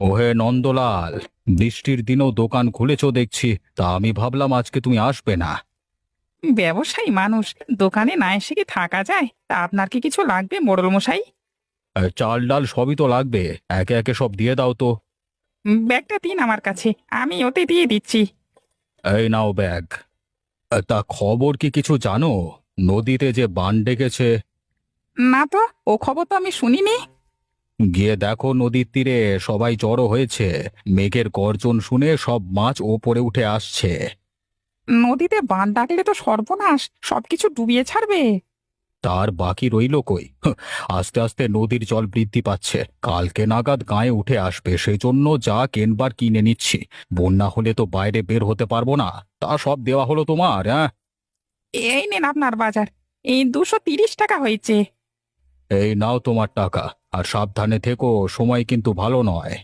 ওহে নন্দলাল, বৃষ্টির দিনেও দোকান খুলেছো দেখছি। তা আমি ভাবলাম আজকে তুমি আসবে না। ব্যবসায়ী মানুষ, দোকানে না এসে কি থাকা যায়? তা আপনার কি কিছু লাগবে মোড়ল মশাই? চাল ডাল সবই তো লাগবে, একে একে সব দিয়ে দাও তো। ব্যাগটা দিন আমার কাছে, আমি ওতে দিয়ে দিচ্ছি। এই নাও ব্যাগ। তা খবর কি কিছু জানো? নদীতে যে বান ডেকেছে। না তো, ও খবর তো আমি শুনিনি। গিয়ে দেখো নদীর তীরে সবাই জড়ো হয়েছে। মেঘের গর্জন শুনে সব মাছ ওপরে উঠে আসছে। নদীতে বান ডাকলে তো সর্বনাশ, সবকিছু ডুবিয়ে ছাড়বে। তার বাকি রইল কই? আস্তে আস্তে নদীর জল বৃদ্ধি পাচ্ছে, কালকে নাগাদ গায়ে উঠে আসবে। সেজন্য যা কেনবার কিনে নিচ্ছি। বন্যা হলে তো বাইরে বের হতে পারবো না। তা সব দেওয়া হলো তোমার, হ্যাঁ? এই নেন আপনার বাজার, এই 230 টাকা হয়েছে। এই নাও তোমার টাকা। আর সাবধানে থেকো, সময় কিন্তু ভালো নয়।